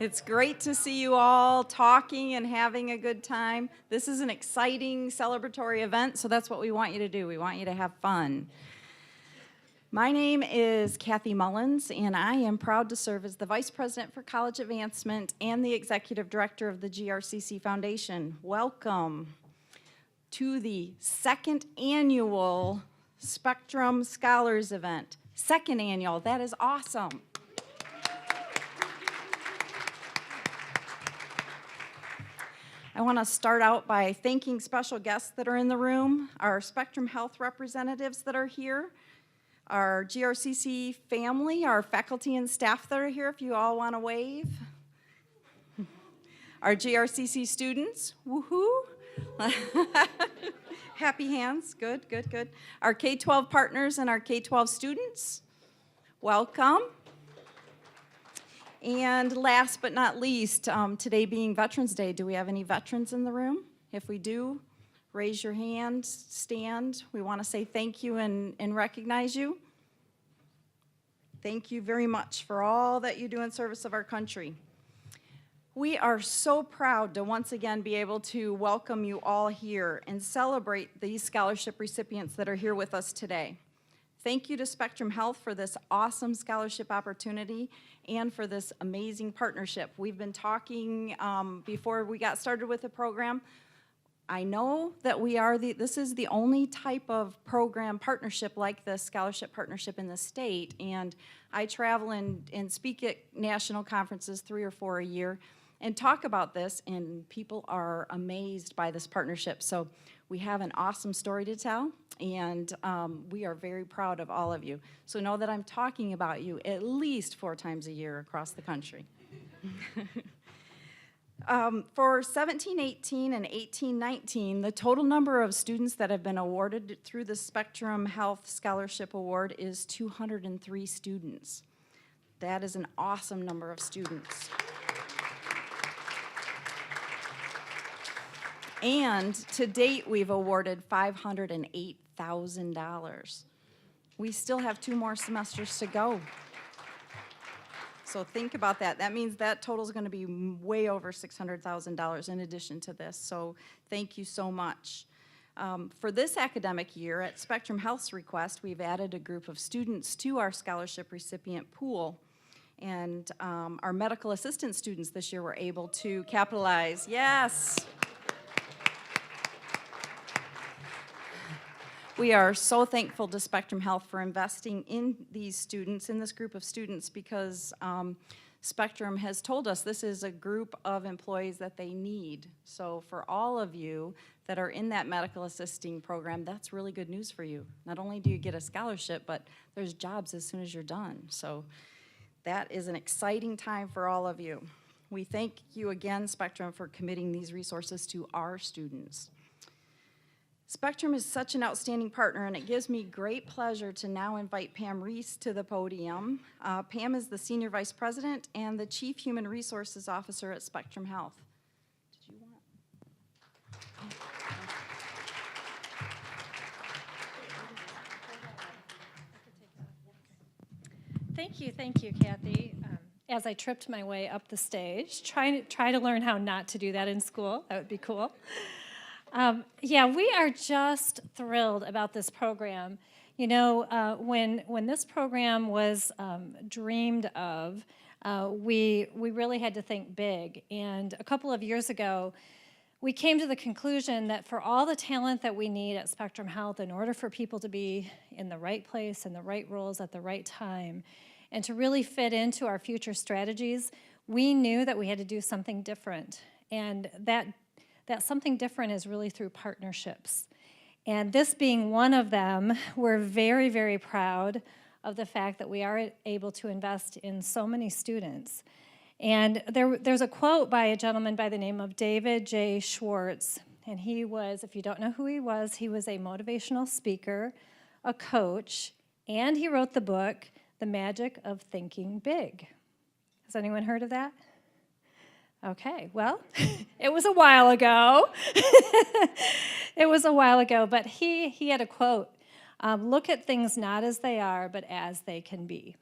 It's great to see you all talking and having a good time. This is an exciting celebratory event, so that's what we want you to do. We want you to have fun. My name is Kathy Mullins, and I am proud to serve as the Vice President for College Advancement and the Executive Director of the GRCC Foundation. Welcome to the second annual Spectrum Scholars event. Second annual, that is awesome. I want to start out by thanking special guests that are in the room, our Spectrum Health representatives that are here, our GRCC family, our faculty and staff that are here, if you all want to wave. Our GRCC students, woohoo. Happy hands, good, good, good. Our K-12 partners and our K-12 students, welcome. And last but not least, today being Veterans Day, do we have any veterans in the room? If we do, raise your hand, stand. We want to say thank you and recognize you. Thank you very much for all that you do in service of our country. We are so proud to once again be able to welcome you all here and celebrate these scholarship recipients that are here with us today. Thank you to Spectrum Health for this awesome scholarship opportunity and for this amazing partnership. We've been talking before we got started with the program. I know that this is the only type of program partnership like this, scholarship partnership in the state, and I travel and speak at national conferences 3 or 4 a year and talk about this, and people are amazed by this partnership. So we have an awesome story to tell, and we are very proud of all of you. So know that I'm talking about you at least 4 times a year across the country. For 1718 and 1819, the total number of students that have been awarded through the Spectrum Health Scholarship Award is 203 students. That is an awesome number of students. And to date, we've awarded $508,000. We still have 2 more semesters to go. So think about that. That means that total is going to be way over $600,000 in addition to this. So thank you so much. For this academic year, at Spectrum Health's request, we've added a group of students to our scholarship recipient pool. And our medical assistant students this year were able to capitalize. Yes. We are so thankful to Spectrum Health for investing in these students, in this group of students, because Spectrum has told us this is a group of employees that they need. So for all of you that are in that medical assisting program, that's really good news for you. Not only do you get a scholarship, but there's jobs as soon as you're done. So that is an exciting time for all of you. We thank you again, Spectrum, for committing these resources to our students. Spectrum is such an outstanding partner, and it gives me great pleasure to now invite Pam Reese to the podium. Pam is the Senior Vice President and the Chief Human Resources Officer at Spectrum Health. Did you want? Thank you, Kathy. As I tripped my way up the stage, try to learn how not to do that in school. That would be cool. Yeah, we are just thrilled about this program. You know, when this program was dreamed of, we really had to think big. And a couple of years ago, we came to the conclusion that for all the talent that we need at Spectrum Health, in order for people to be in the right place, in the right roles at the right time, and to really fit into our future strategies, we knew that we had to do something different. And that something different is really through partnerships. And this being one of them, we're very, very proud of the fact that we are able to invest in so many students. And there's a quote by a gentleman by the name of David J. Schwartz. And he was, if you don't know who he was a motivational speaker, a coach, and he wrote the book, The Magic of Thinking Big. Has anyone heard of that? Okay, well, it was a while ago. It was a while ago, but he had a quote, look at things not as they are, but as they can be.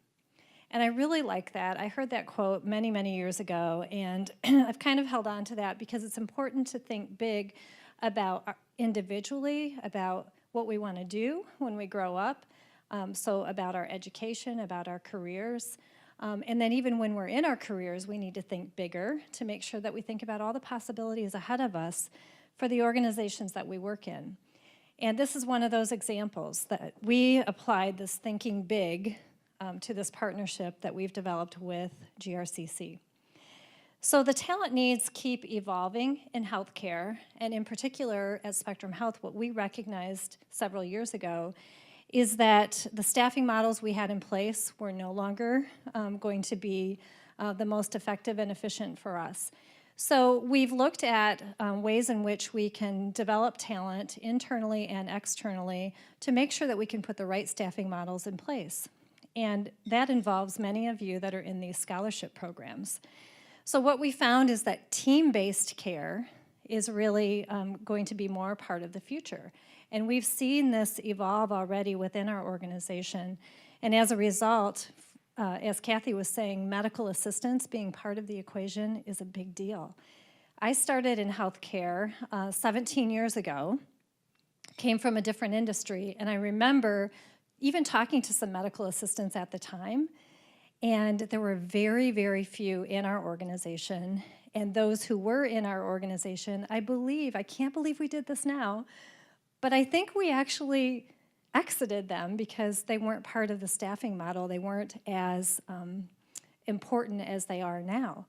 And I really like that. I heard that quote many, many years ago, and I've kind of held on to that because it's important to think big about individually, about what we want to do when we grow up, so about our education, about our careers. And then even when we're in our careers, we need to think bigger to make sure that we think about all the possibilities ahead of us for the organizations that we work in. And this is one of those examples that we applied this thinking big to this partnership that we've developed with GRCC. So the talent needs keep evolving in healthcare, and in particular at Spectrum Health, what we recognized several years ago is that the staffing models we had in place were no longer going to be the most effective and efficient for us. So we've looked at ways in which we can develop talent internally and externally to make sure that we can put the right staffing models in place. And that involves many of you that are in these scholarship programs. So what we found is that team-based care is really going to be more part of the future. And we've seen this evolve already within our organization. And as a result, as Kathy was saying, medical assistance being part of the equation is a big deal. I started in healthcare 17 years ago, came from a different industry, and I remember even talking to some medical assistants at the time, and there were very, very few in our organization. And those who were in our organization, I can't believe we did this now, but I think we actually exited them because they weren't part of the staffing model. They weren't as important as they are now.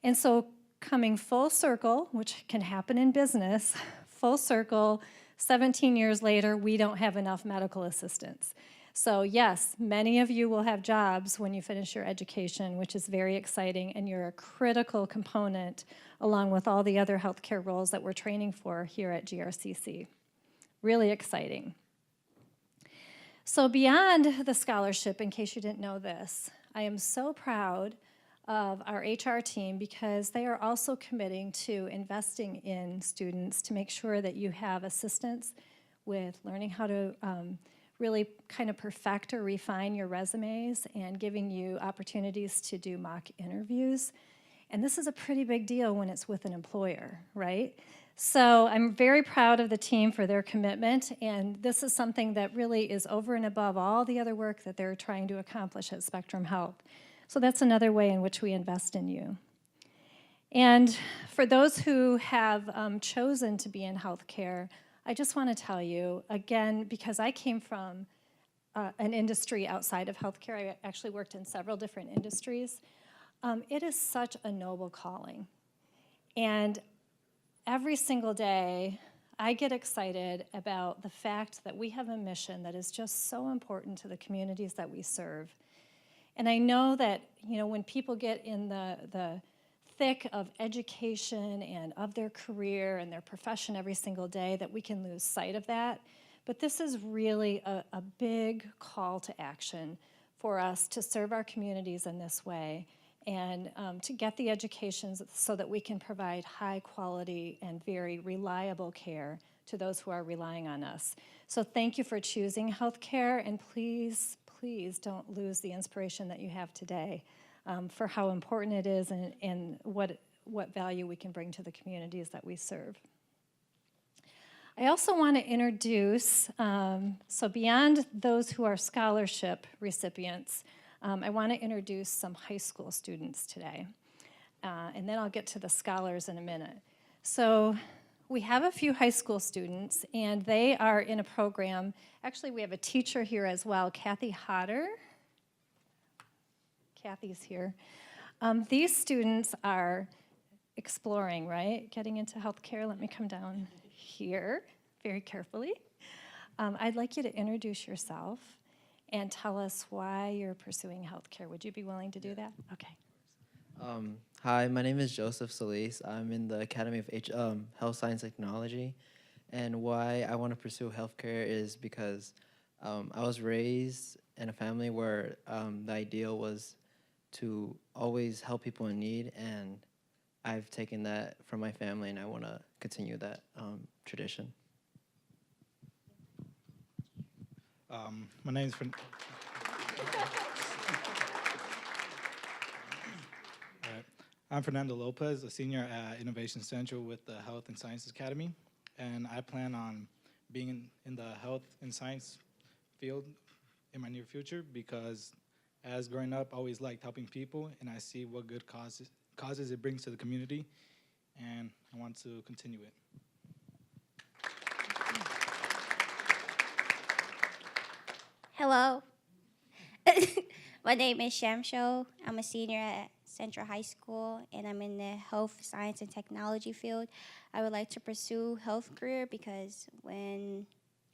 And so coming full circle, which can happen in business, full circle, 17 years later, we don't have enough medical assistants. So yes, many of you will have jobs when you finish your education, which is very exciting, and you're a critical component along with all the other healthcare roles that we're training for here at GRCC. Really exciting. So beyond the scholarship, in case you didn't know this, I am so proud of our HR team because they are also committing to investing in students to make sure that you have assistance with learning how to really kind of perfect or refine your resumes and giving you opportunities to do mock interviews. And this is a pretty big deal when it's with an employer, right? So I'm very proud of the team for their commitment, and this is something that really is over and above all the other work that they're trying to accomplish at Spectrum Health. So that's another way in which we invest in you. And for those who have chosen to be in healthcare, I just want to tell you, again, because I came from an industry outside of healthcare, I actually worked in several different industries, it is such a noble calling. And every single day, I get excited about the fact that we have a mission that is just so important to the communities that we serve. And I know that, you know, when people get in the thick of education and of their career and their profession every single day, that we can lose sight of that. But this is really a big call to action for us to serve our communities in this way and to get the education so that we can provide high quality and very reliable care to those who are relying on us. So thank you for choosing healthcare, and please, please don't lose the inspiration that you have today for how important it is and what value we can bring to the communities that we serve. I also want to introduce, so beyond those who are scholarship recipients, I want to introduce some high school students today. And then I'll get to the scholars in a minute. So we have a few high school students, and they are in a program. Actually, we have a teacher here as well, Kathy Hodder. Kathy's here. These students are exploring, right? Getting into healthcare. Let me come down here very carefully. I'd like you to introduce yourself and tell us why you're pursuing healthcare. Would you be willing to do that? Okay. Hi, my name is Joseph Solis. I'm in the Academy of Health Science Technology. And why I want to pursue healthcare is because I was raised in a family where the ideal was to always help people in need, and I've taken that from my family, and I want to continue that tradition. My name's I'm Fernando Lopez, a senior at Innovation Central with the Health and Sciences Academy, and I plan on being in the health and science field in my near future because as growing up, I always liked helping people, and I see what good causes it brings to the community, and I want to continue it. Hello. My name is Shamsho. I'm a senior at Central High School, and I'm in the health, science, and technology field. I would like to pursue health career because when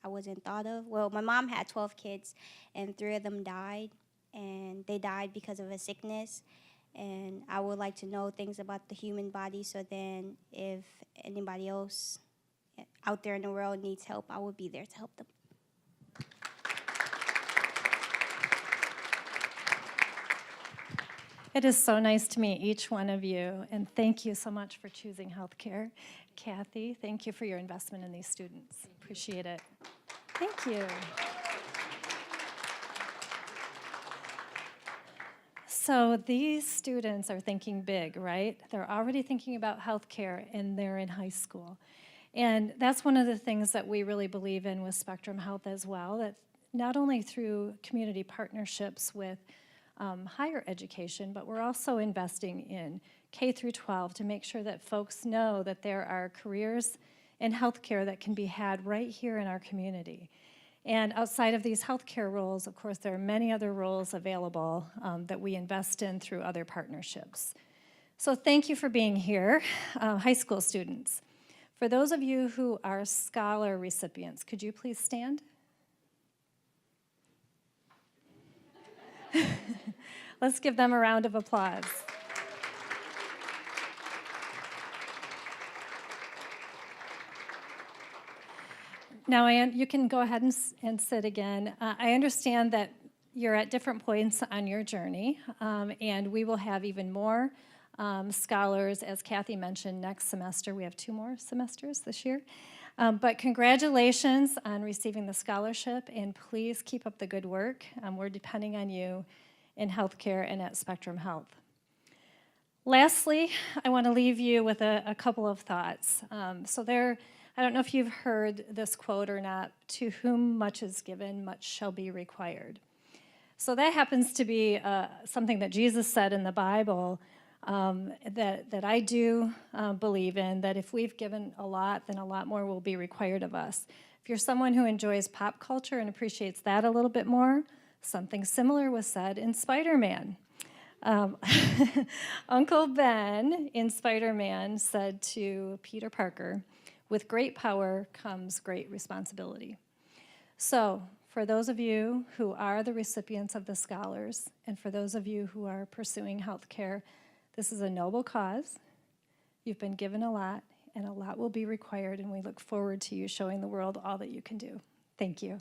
I wasn't thought of, well, my mom had 12 kids, and 3 of them died, and they died because of a sickness. And I would like to know things about the human body, so then if anybody else out there in the world needs help, I would be there to help them. It is so nice to meet each one of you, and thank you so much for choosing healthcare. Kathy, thank you for your investment in these students. Appreciate it. Thank you. So these students are thinking big, right? They're already thinking about healthcare, and they're in high school. And that's one of the things that we really believe in with Spectrum Health as well, that not only through community partnerships with higher education, but we're also investing in K through 12 to make sure that folks know that there are careers in healthcare that can be had right here in our community. And outside of these healthcare roles, of course, there are many other roles available that we invest in through other partnerships. So thank you for being here, high school students. For those of you who are scholar recipients, could you please stand? Let's give them a round of applause. Now, you can go ahead and sit again. I understand that you're at different points on your journey, and we will have even more scholars, as Kathy mentioned, next semester. We have 2 more semesters this year. But congratulations on receiving the scholarship, and please keep up the good work. We're depending on you in healthcare and at Spectrum Health. Lastly, I want to leave you with a couple of thoughts. I don't know if you've heard this quote or not, "To whom much is given, much shall be required." So that happens to be something that Jesus said in the Bible that I do believe in, that if we've given a lot, then a lot more will be required of us. If you're someone who enjoys pop culture and appreciates that a little bit more, something similar was said in Spider-Man. Uncle Ben in Spider-Man said to Peter Parker, "With great power comes great responsibility." So for those of you who are the recipients of the scholars, and for those of you who are pursuing healthcare, this is a noble cause. You've been given a lot, and a lot will be required, and we look forward to you showing the world all that you can do. Thank you.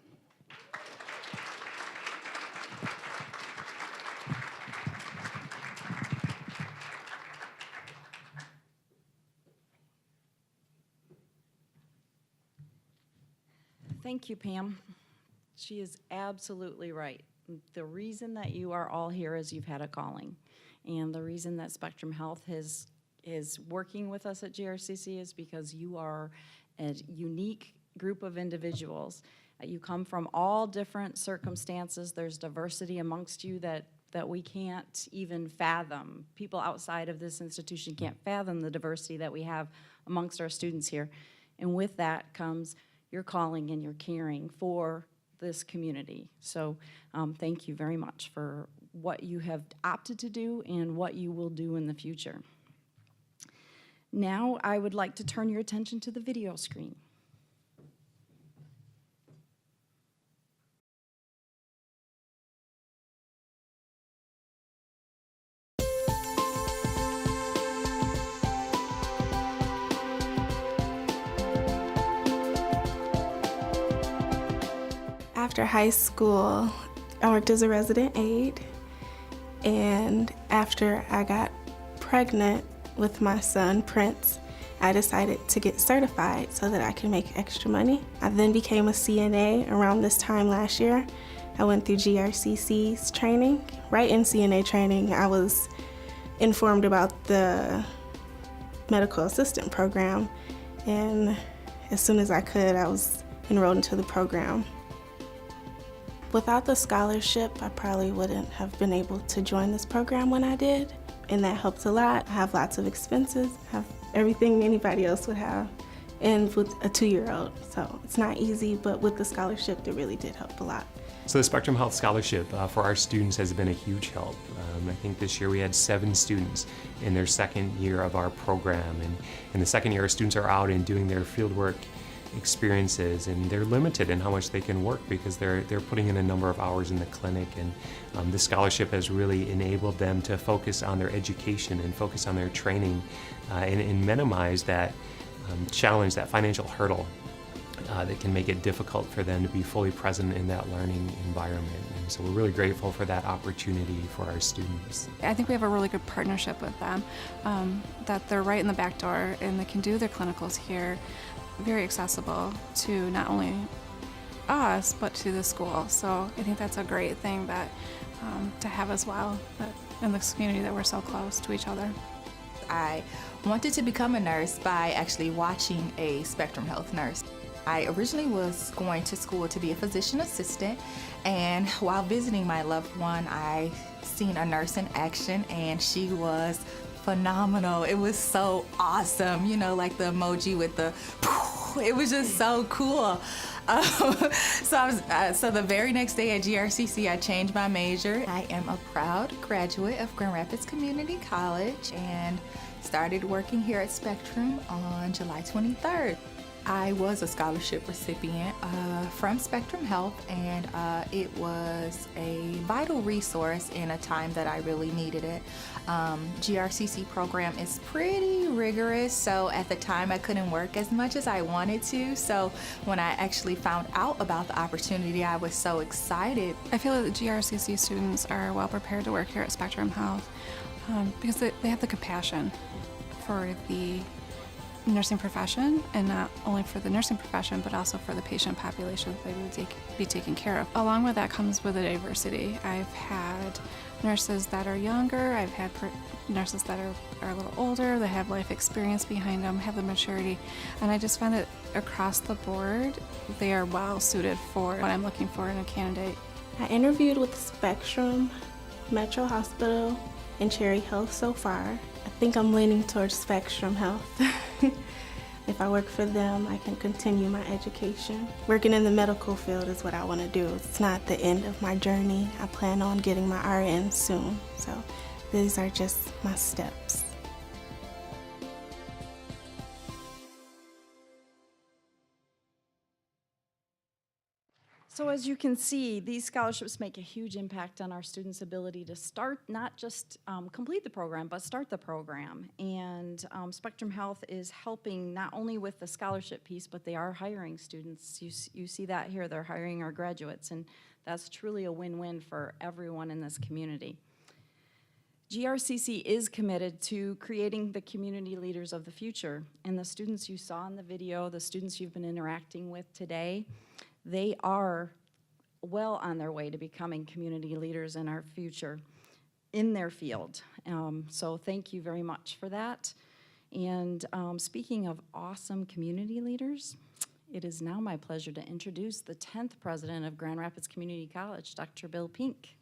Thank you, Pam. She is absolutely right. The reason that you are all here is you've had a calling. And the reason that Spectrum Health is working with us at GRCC is because you are a unique group of individuals. You come from all different circumstances. There's diversity amongst you that we can't even fathom. People outside of this institution can't fathom the diversity that we have amongst our students here. And with that comes your calling and your caring for this community. So thank you very much for what you have opted to do and what you will do in the future. Now I would like to turn your attention to the video screen. After high school, I worked as a resident aide, and after I got pregnant with my son, Prince, I decided to get certified so that I can make extra money. I then became a CNA around this time last year. I went through GRCC's training. Right in CNA training, I was informed about the medical assistant program, and as soon as I could, I was enrolled into the program. Without the scholarship, I probably wouldn't have been able to join this program when I did, and that helped a lot. I have lots of expenses, I have everything anybody else would have, and with a 2-year-old, so it's not easy, but with the scholarship, it really did help a lot. So the Spectrum Health Scholarship for our students has been a huge help. I think this year we had 7 students in their second year of our program, and in the second year our students are out and doing their fieldwork experiences, and they're limited in how much they can work because they're putting in a number of hours in the clinic, and this scholarship has really enabled them to focus on their education and focus on their training and minimize that challenge, that financial hurdle that can make it difficult for them to be fully present in that learning environment. And so we're really grateful for that opportunity for our students. I think we have a really good partnership with them, that they're right in the back door and they can do their clinicals here, very accessible to not only us, but to the school. So I think that's a great thing that to have as well, that in this community that we're so close to each other. I wanted to become a nurse by actually watching a Spectrum Health nurse. I originally was going to school to be a physician assistant, and while visiting my loved one, I seen a nurse in action, and she was phenomenal. It was so awesome, you know, like the emoji with the, it was just so cool. So the very next day at GRCC, I changed my major. I am a proud graduate of Grand Rapids Community College and started working here at Spectrum on July 23rd. I was a scholarship recipient from Spectrum Health, and it was a vital resource in a time that I really needed it. GRCC program is pretty rigorous, so at the time I couldn't work as much as I wanted to. So when I actually found out about the opportunity, I was so excited. I feel that the GRCC students are well prepared to work here at Spectrum Health because they have the compassion for the nursing profession, and not only for the nursing profession, but also for the patient population that they would be taken care of. Along with that comes with a diversity. I've had nurses that are younger, I've had nurses that are a little older, that have life experience behind them, have the maturity, and I just find that across the board, they are well suited for what I'm looking for in a candidate. I interviewed with Spectrum, Metro Hospital, and Cherry Health so far. I think I'm leaning towards Spectrum Health. If I work for them, I can continue my education. Working in the medical field is what I want to do. It's not the end of my journey. I plan on getting my RN soon. So these are just my steps. So as you can see, these scholarships make a huge impact on our students' ability to start, not just complete the program, but start the program. And Spectrum Health is helping not only with the scholarship piece, but they are hiring students. You see that here, they're hiring our graduates, and that's truly a win-win for everyone in this community. GRCC is committed to creating the community leaders of the future, and the students you saw in the video, the students you've been interacting with today, they are well on their way to becoming community leaders in our future in their field. So thank you very much for that. And speaking of awesome community leaders, it is now my pleasure to introduce the 10th president of Grand Rapids Community College, Dr. Bill Pink.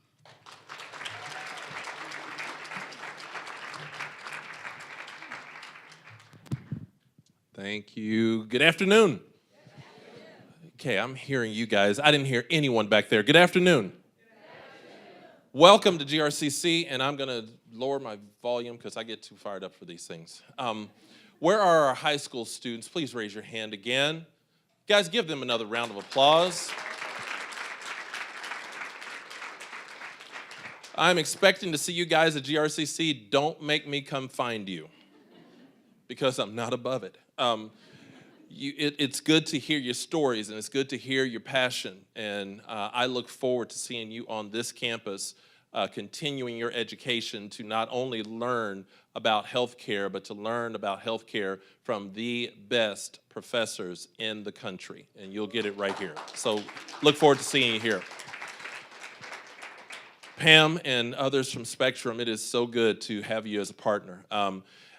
Thank you. Good afternoon. Okay, I'm hearing you guys. I didn't hear anyone back there. Good afternoon. Welcome to GRCC, and I'm going to lower my volume because I get too fired up for these things. Where are our high school students? Please raise your hand again. Guys, give them another round of applause. I'm expecting to see you guys at GRCC. Don't make me come find you because I'm not above it. It's good to hear your stories, and it's good to hear your passion, and I look forward to seeing you on this campus continuing your education to not only learn about healthcare, but to learn about healthcare from the best professors in the country, and you'll get it right here. So look forward to seeing you here. Pam and others from Spectrum, it is so good to have you as a partner.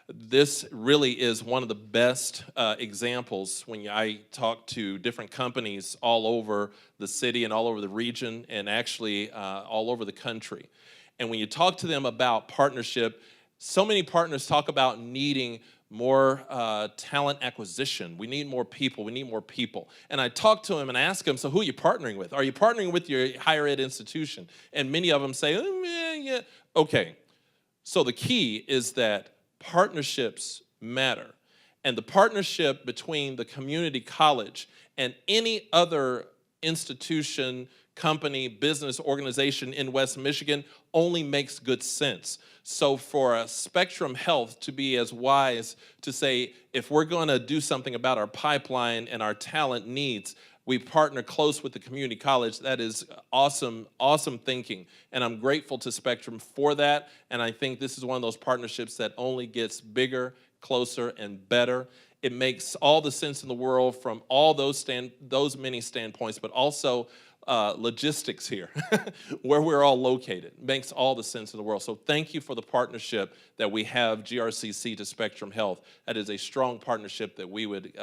This really is one of the best examples when I talk to different companies all over the city and all over the region and actually all over the country. And when you talk to them about partnership, so many partners talk about needing more talent acquisition. We need more people. We need more people. And I talk to them and ask them, so who are you partnering with? Are you partnering with your higher ed institution? And many of them say, yeah. Okay. So the key is that partnerships matter. And the partnership between the community college and any other institution, company, business, organization in West Michigan only makes good sense. So for Spectrum Health to be as wise to say, if we're going to do something about our pipeline and our talent needs, we partner close with the community college. That is awesome, awesome thinking. And I'm grateful to Spectrum for that. And I think this is one of those partnerships that only gets bigger, closer, and better. It makes all the sense in the world from all those many standpoints, but also logistics here, where we're all located. Makes all the sense in the world. So thank you for the partnership that we have, GRCC to Spectrum Health. That is a strong partnership that we would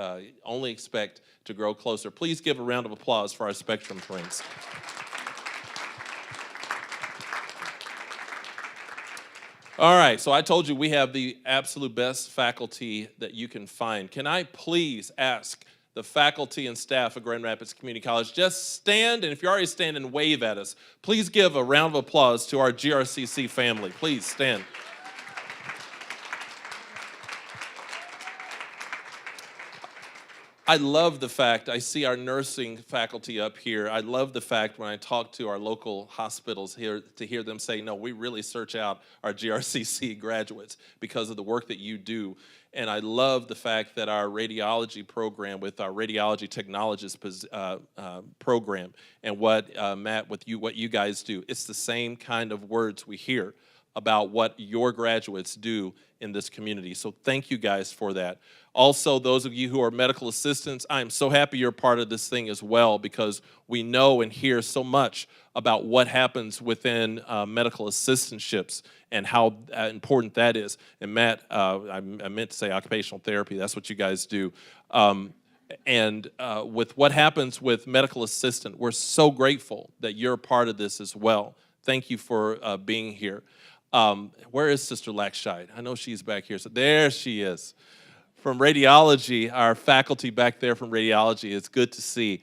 only expect to grow closer. Please give a round of applause for our Spectrum friends. All right, so I told you we have the absolute best faculty that you can find. Can I please ask the faculty and staff of Grand Rapids Community College, just stand, and if you're already standing, wave at us. Please give a round of applause to our GRCC family. Please stand. I love the fact, I see our nursing faculty up here. I love the fact when I talk to our local hospitals here to hear them say, no, we really search out our GRCC graduates because of the work that you do. And I love the fact that our radiology program with our radiology technologist program and what, Matt, what you guys do, it's the same kind of words we hear about what your graduates do in this community. So thank you guys for that. Also, those of you who are medical assistants, I'm so happy you're part of this thing as well because we know and hear so much about what happens within medical assistantships and how important that is. And Matt, I meant to say occupational therapy, that's what you guys do. With what happens with medical assistant, we're so grateful that you're a part of this as well. Thank you for being here. Where is Sister Lackscheid? I know she's back here. So there she is. From radiology, our faculty back there from radiology, it's good to see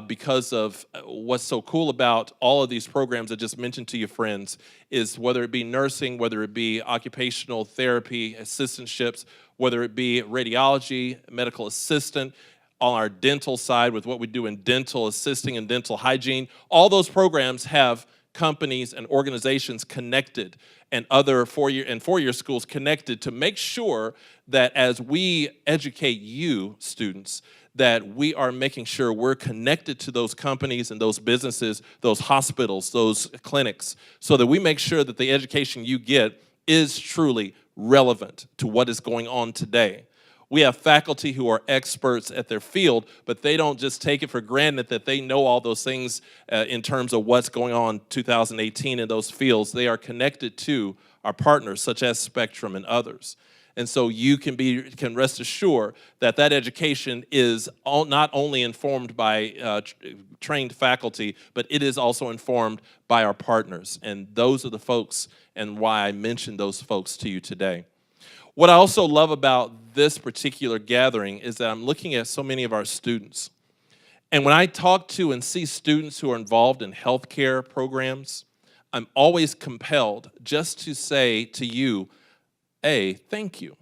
because of what's so cool about all of these programs I just mentioned to you, friends, is whether it be nursing, whether it be occupational therapy, assistantships, whether it be radiology, medical assistant, on our dental side with what we do in dental assisting and dental hygiene, all those programs have companies and organizations connected and other four-year schools connected to make sure that as we educate you, students, that we are making sure we're connected to those companies and those businesses, those hospitals, those clinics, so that we make sure that the education you get is truly relevant to what is going on today. We have faculty who are experts at their field, but they don't just take it for granted that they know all those things in terms of what's going on in 2018 in those fields. They are connected to our partners, such as Spectrum and others. And so you can rest assured that that education is not only informed by trained faculty, but it is also informed by our partners. And those are the folks and why I mentioned those folks to you today. What I also love about this particular gathering is that I'm looking at so many of our students. And when I talk to and see students who are involved in healthcare programs, I'm always compelled just to say to you, thank you.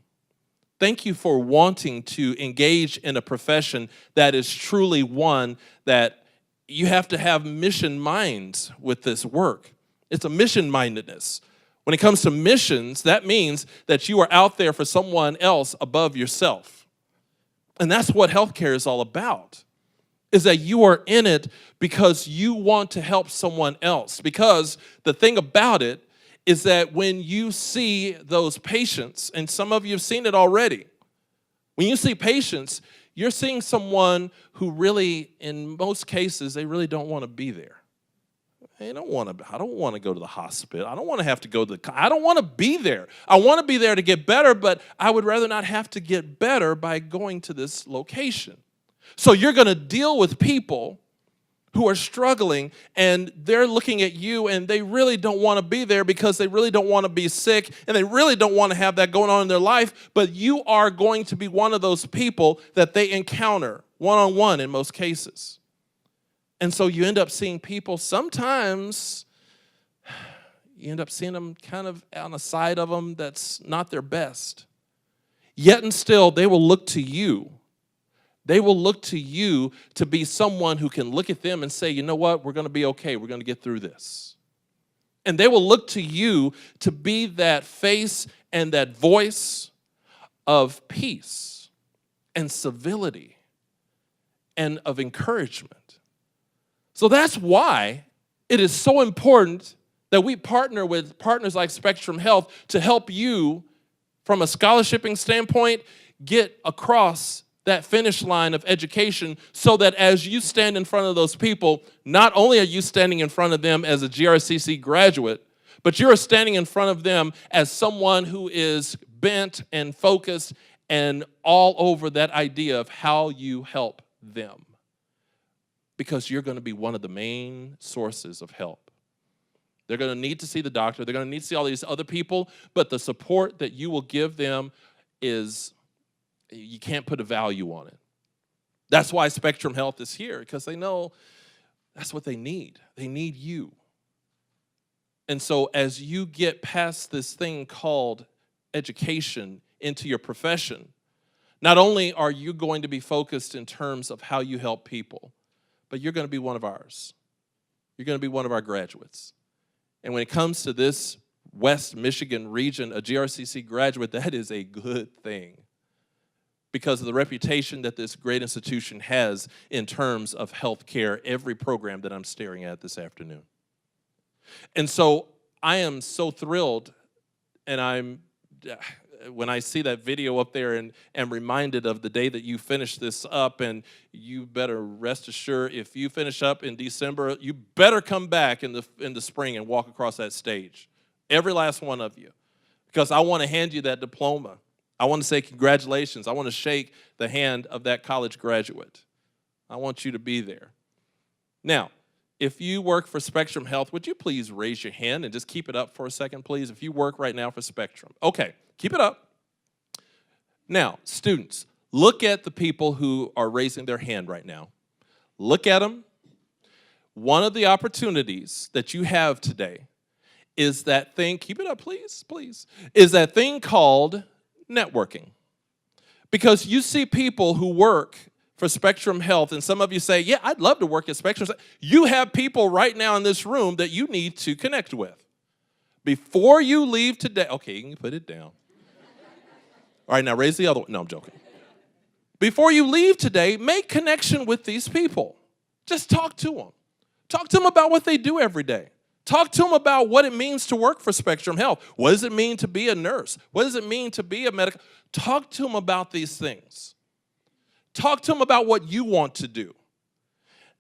Thank you for wanting to engage in a profession that is truly one that you have to have mission minds with this work. It's a mission-mindedness. When it comes to missions, that means that you are out there for someone else above yourself. And that's what healthcare is all about, is that you are in it because you want to help someone else. Because the thing about it is that when you see those patients, and some of you have seen it already, when you see patients, you're seeing someone who really, in most cases, they really don't want to be there. I don't want to go to the hospital. I don't want to have to go to I don't want to be there. I want to be there to get better, but I would rather not have to get better by going to this location. So you're going to deal with people who are struggling, and they're looking at you, and they really don't want to be there because they really don't want to be sick, and they really don't want to have that going on in their life, but you are going to be one of those people that they encounter one-on-one in most cases. And so you end up seeing people, sometimes you end up seeing them kind of on a side of them that's not their best. Yet and still, they will look to you. They will look to you to be someone who can look at them and say, you know what, we're going to be okay. We're going to get through this. And they will look to you to be that face and that voice of peace and civility and of encouragement. So that's why it is so important that we partner with partners like Spectrum Health to help you, from a scholarshiping standpoint, get across that finish line of education so that as you stand in front of those people, not only are you standing in front of them as a GRCC graduate, but you're standing in front of them as someone who is bent and focused and all over that idea of how you help them. Because you're going to be one of the main sources of help. They're going to need to see the doctor. They're going to need to see all these other people, but the support that you will give them is, you can't put a value on it. That's why Spectrum Health is here, because they know that's what they need. They need you. And so as you get past this thing called education into your profession, not only are you going to be focused in terms of how you help people, but you're going to be one of ours. You're going to be one of our graduates. And when it comes to this West Michigan region, a GRCC graduate, that is a good thing because of the reputation that this great institution has in terms of healthcare, every program that I'm staring at this afternoon. And so I am so thrilled, and when I see that video up there and am reminded of the day that you finish this up, and you better rest assured, if you finish up in December, you better come back in the spring and walk across that stage. Every last one of you. Because I want to hand you that diploma. I want to say congratulations. I want to shake the hand of that college graduate. I want you to be there. Now, if you work for Spectrum Health, would you please raise your hand and just keep it up for a second, please? If you work right now for Spectrum. Okay. Keep it up. Now, students, look at the people who are raising their hand right now. Look at them. One of the opportunities that you have today is that thing, keep it up, please, please, is that thing called networking. Because you see people who work for Spectrum Health, and some of you say, yeah, I'd love to work at Spectrum. You have people right now in this room that you need to connect with. Before you leave today, okay, you can put it down. All right, now raise the other one. No, I'm joking. Before you leave today, make connection with these people. Just talk to them. Talk to them about what they do every day. Talk to them about what it means to work for Spectrum Health. What does it mean to be a nurse? What does it mean to be a medical? Talk to them about these things. Talk to them about what you want to do.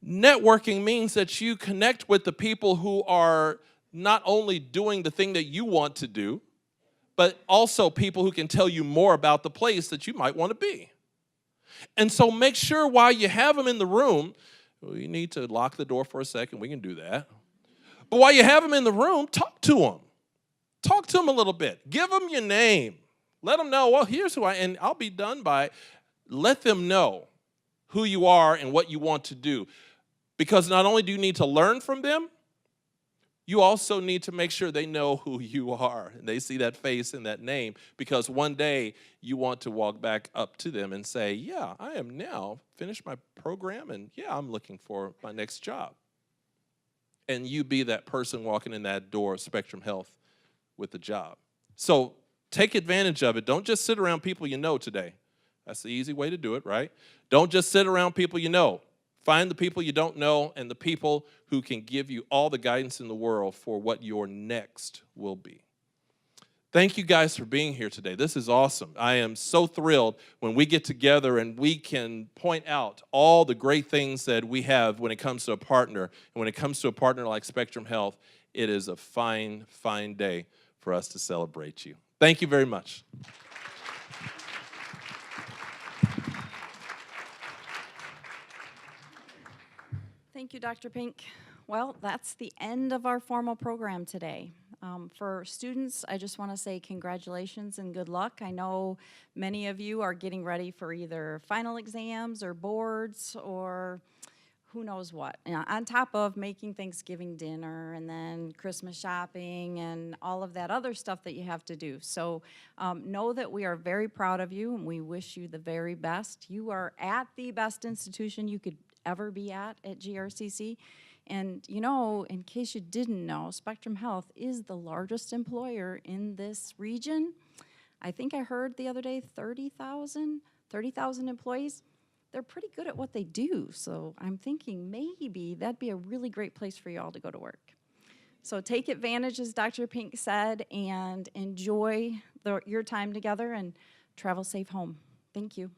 Networking means that you connect with the people who are not only doing the thing that you want to do, but also people who can tell you more about the place that you might want to be. And so make sure while you have them in the room, well, you need to lock the door for a second. We can do that. But while you have them in the room, talk to them. Talk to them a little bit. Give them your name. Let them know, well, here's who I am. And I'll be done by, let them know who you are and what you want to do. Because not only do you need to learn from them, you also need to make sure they know who you are and they see that face and that name, because one day you want to walk back up to them and say, yeah, I am now finished my program, and yeah, I'm looking for my next job. And you be that person walking in that door of Spectrum Health with a job. So take advantage of it. Don't just sit around people you know today. That's the easy way to do it, right? Don't just sit around people you know. Find the people you don't know and the people who can give you all the guidance in the world for what your next will be. Thank you guys for being here today. This is awesome. I am so thrilled when we get together and we can point out all the great things that we have when it comes to a partner. And when it comes to a partner like Spectrum Health, it is a fine, fine day for us to celebrate you. Thank you very much. Thank you, Dr. Pink. Well, that's the end of our formal program today. For students, I just want to say congratulations and good luck. I know many of you are getting ready for either final exams or boards or who knows what. On top of making Thanksgiving dinner and then Christmas shopping and all of that other stuff that you have to do. So know that we are very proud of you and we wish you the very best. You are at the best institution you could ever be at GRCC. And you know, in case you didn't know, Spectrum Health is the largest employer in this region. I think I heard the other day 30,000 employees. They're pretty good at what they do, so I'm thinking maybe that'd be a really great place for you all to go to work. So take advantage, as Dr. Pink said, and enjoy your time together and travel safe home. Thank you.